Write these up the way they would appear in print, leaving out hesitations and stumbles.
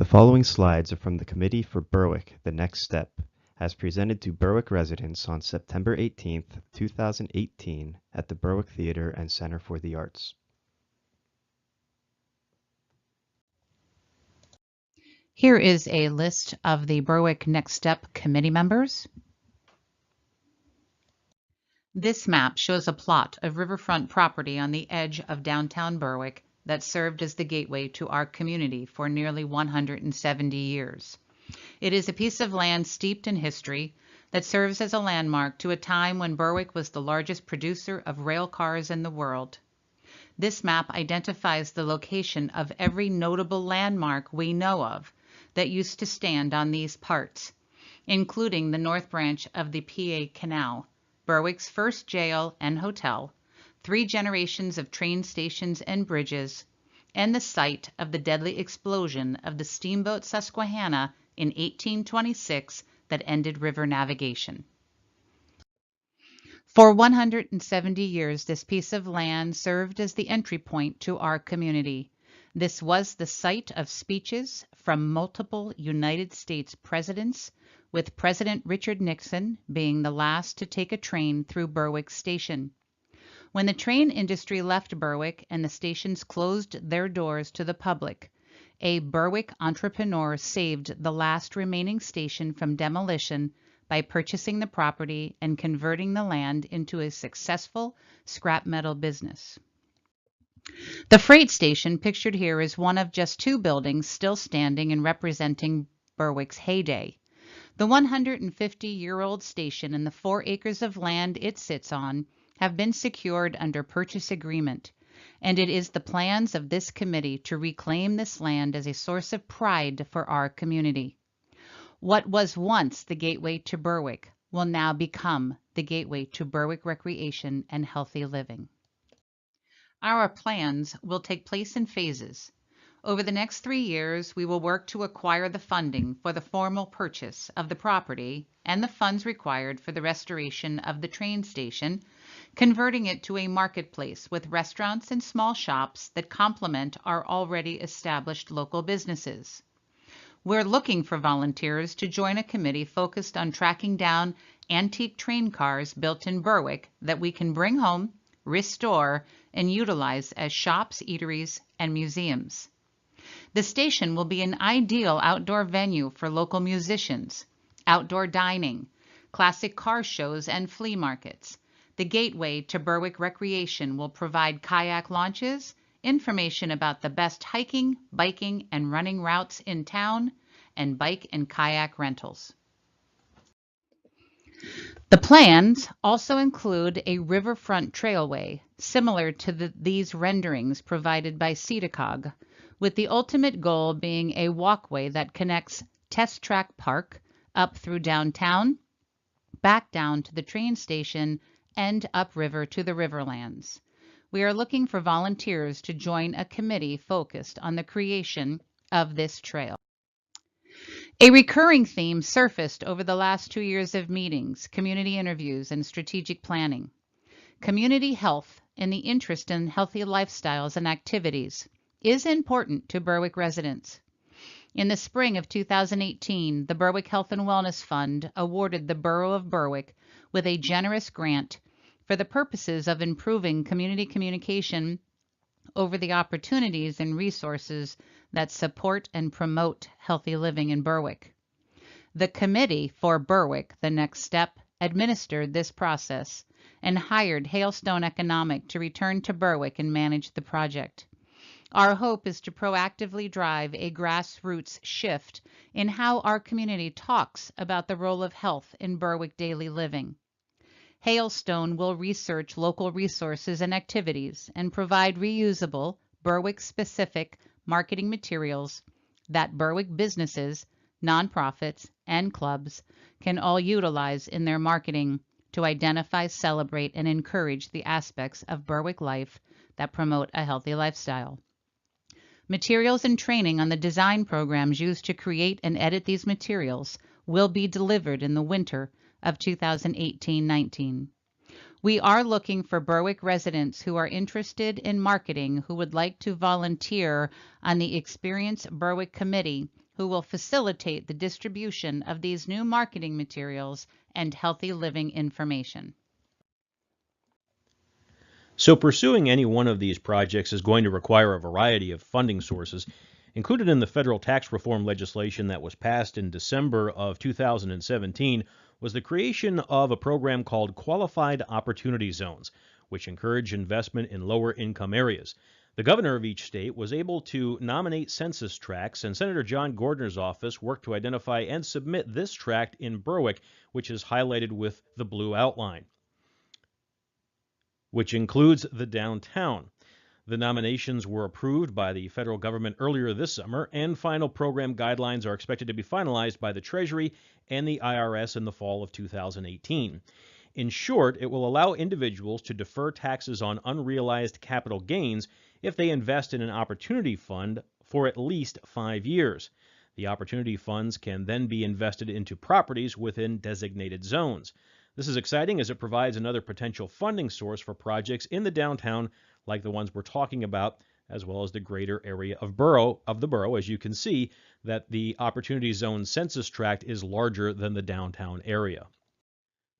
following slides are from the Committee for Berwick, the Next Step, as presented to Berwick residents on September 18, 2018 at the Berwick Theatre and Center for the Arts. Here is a list of the Berwick Next Step committee members. This map shows a plot of riverfront property on the edge of downtown Berwick that served as the gateway to our community for nearly 170 years. It is a piece of land steeped in history that serves as a landmark to a time when Berwick was the largest producer of rail cars in the world. This map identifies the location of every notable landmark we know of that used to stand on these parts, including the North Branch of the PA Canal, Berwick's first jail and hotel, 3 generations of train stations and bridges, and the site of the deadly explosion of the steamboat Susquehanna in 1826 that ended river navigation. For 170 years, this piece of land served as the entry point to our community. This was the site of speeches from multiple United States presidents, with President Richard Nixon being the last to take a train through Berwick Station. When the train industry left Berwick and the stations closed their doors to the public, a Berwick entrepreneur saved the last remaining station from demolition by purchasing the property and converting the land into a successful scrap metal business. The freight station pictured here is one of just 2 buildings still standing and representing Berwick's heyday. The 150-year-old station and the 4 acres of land it sits on have been secured under purchase agreement, and it is the plans of this committee to reclaim this land as a source of pride for our community. What was once the gateway to Berwick will now become the gateway to Berwick recreation and healthy living. Our plans will take place in phases. Over the next 3 years, we will work to acquire the funding for the formal purchase of the property and the funds required for the restoration of the train station, converting it to a marketplace with restaurants and small shops that complement our already established local businesses. We're looking for volunteers to join a committee focused on tracking down antique train cars built in Berwick that we can bring home, restore, and utilize as shops, eateries, and museums. The station will be an ideal outdoor venue for local musicians, outdoor dining, classic car shows, and flea markets. The gateway to Berwick recreation will provide kayak launches, information about the best hiking, biking, and running routes in town, and bike and kayak rentals. The plans also include a riverfront trailway, similar to these renderings provided by Cedacog, with the ultimate goal being a walkway that connects Test Track Park up through downtown, back down to the train station, and upriver to the Riverlands. We are looking for volunteers to join a committee focused on the creation of this trail. A recurring theme surfaced over the last 2 years of meetings, community interviews, and strategic planning. Community health and the interest in healthy lifestyles and activities is important to Berwick residents. In the spring of 2018, the Berwick Health and Wellness Fund awarded the Borough of Berwick with a generous grant for the purposes of improving community communication over the opportunities and resources that support and promote healthy living in Berwick. The Committee for Berwick, the Next Step, administered this process and hired Hailstone Economic to return to Berwick and manage the project. Our hope is to proactively drive a grassroots shift in how our community talks about the role of health in Berwick daily living. Hailstone will research local resources and activities and provide reusable, Berwick-specific marketing materials that Berwick businesses, nonprofits, and clubs can all utilize in their marketing to identify, celebrate, and encourage the aspects of Berwick life that promote a healthy lifestyle. Materials and training on the design programs used to create and edit these materials will be delivered in the winter of 2018-19. We are looking for Berwick residents who are interested in marketing who would like to volunteer on the Experience Berwick Committee, who will facilitate the distribution of these new marketing materials and healthy living information. So pursuing any one of these projects is going to require a variety of funding sources. Included in the federal tax reform legislation that was passed in December of 2017 was the creation of a program called Qualified Opportunity Zones, which encourage investment in lower income areas. The governor of each state was able to nominate census tracts, and Senator John Gordner's office worked to identify and submit this tract in Berwick, which is highlighted with the blue outline, which includes the downtown. The nominations were approved by the federal government earlier this summer, and final program guidelines are expected to be finalized by the Treasury and the IRS in the fall of 2018. In short, it will allow individuals to defer taxes on unrealized capital gains if they invest in an opportunity fund for at least 5 years. The opportunity funds can then be invested into properties within designated zones. This is exciting as it provides another potential funding source for projects in the downtown like the ones we're talking about, as well as the greater area of the borough. As you can see, that the Opportunity Zone census tract is larger than the downtown area.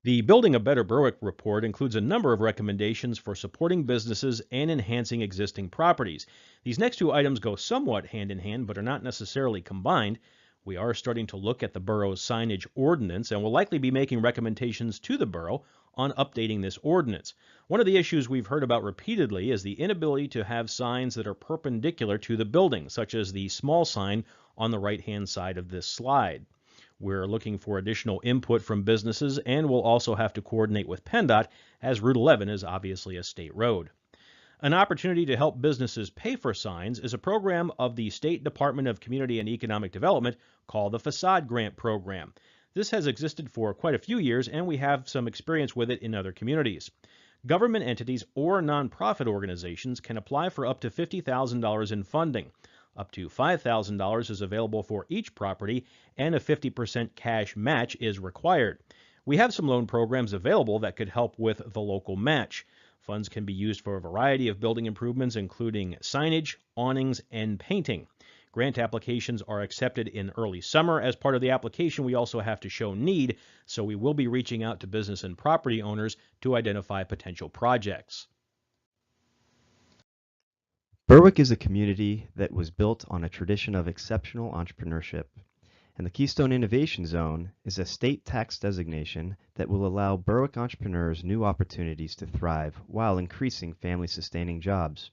The Building a Better Berwick report includes a number of recommendations for supporting businesses and enhancing existing properties. These next two items go somewhat hand in hand, but are not necessarily combined. We are starting to look at the borough's signage ordinance, and will likely be making recommendations to the borough on updating this ordinance. One of the issues we've heard about repeatedly is the inability to have signs that are perpendicular to the building, such as the small sign on the right-hand side of this slide. We're looking for additional input from businesses, and we'll also have to coordinate with PennDOT, as Route 11 is obviously a state road. An opportunity to help businesses pay for signs is a program of the State Department of Community and Economic Development called the Facade Grant Program. This has existed for quite a few years, and we have some experience with it in other communities. Government entities or nonprofit organizations can apply for up to $50,000 in funding. Up to $5,000 is available for each property, and a 50% cash match is required. We have some loan programs available that could help with the local match. Funds can be used for a variety of building improvements, including signage, awnings, and painting. Grant applications are accepted in early summer. As part of the application, we also have to show need, so we will be reaching out to business and property owners to identify potential projects. Berwick is a community that was built on a tradition of exceptional entrepreneurship, and the Keystone Innovation Zone is a state tax designation that will allow Berwick entrepreneurs new opportunities to thrive while increasing family-sustaining jobs.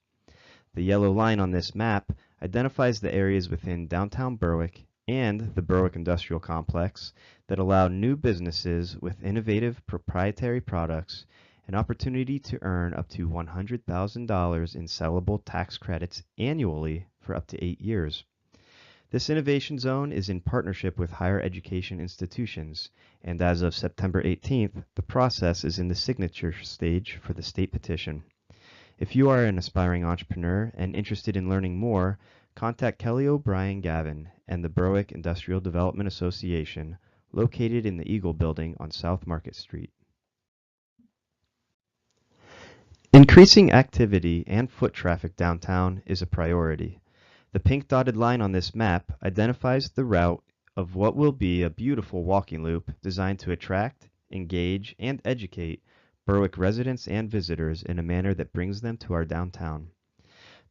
The yellow line on this map identifies the areas within downtown Berwick and the Berwick Industrial Complex that allow new businesses with innovative proprietary products an opportunity to earn up to $100,000 in sellable tax credits annually for up to 8 years. This innovation zone is in partnership with higher education institutions, and as of September 18th, the process is in the signature stage for the state petition. If you are an aspiring entrepreneur and interested in learning more, contact Kelly O'Brien Gavin and the Berwick Industrial Development Association, located in the Eagle Building on South Market Street. Increasing activity and foot traffic downtown is a priority. The pink dotted line on this map identifies the route of what will be a beautiful walking loop designed to attract, engage, and educate Berwick residents and visitors in a manner that brings them to our downtown.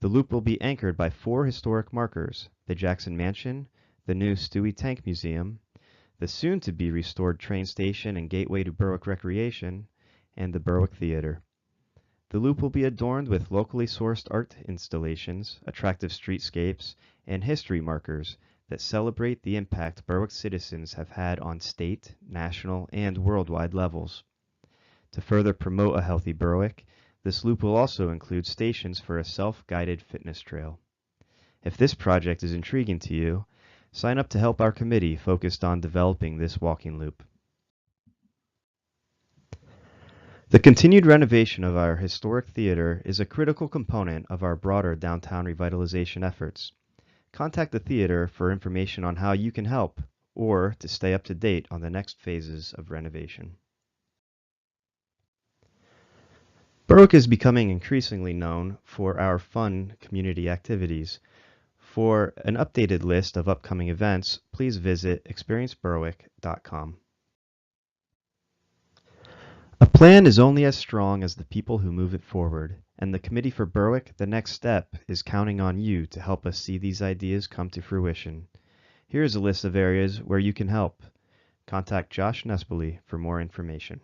The loop will be anchored by 4 historic markers: the Jackson Mansion, the new Stewie Tank Museum, the soon-to-be restored train station and gateway to Berwick Recreation, and the Berwick Theatre. The loop will be adorned with locally sourced art installations, attractive streetscapes, and history markers that celebrate the impact Berwick citizens have had on state, national, and worldwide levels. To further promote a healthy Berwick, this loop will also include stations for a self-guided fitness trail. If this project is intriguing to you, sign up to help our committee focused on developing this walking loop. The continued renovation of our historic theater is a critical component of our broader downtown revitalization efforts. Contact the theater for information on how you can help or to stay up to date on the next phases of renovation. Berwick is becoming increasingly known for our fun community activities. For an updated list of upcoming events, please visit experienceberwick.com. A plan is only as strong as the people who move it forward, and the Committee for Berwick The Next Step is counting on you to help us see these ideas come to fruition. Here is a list of areas where you can help. Contact Josh Nespoli for more information.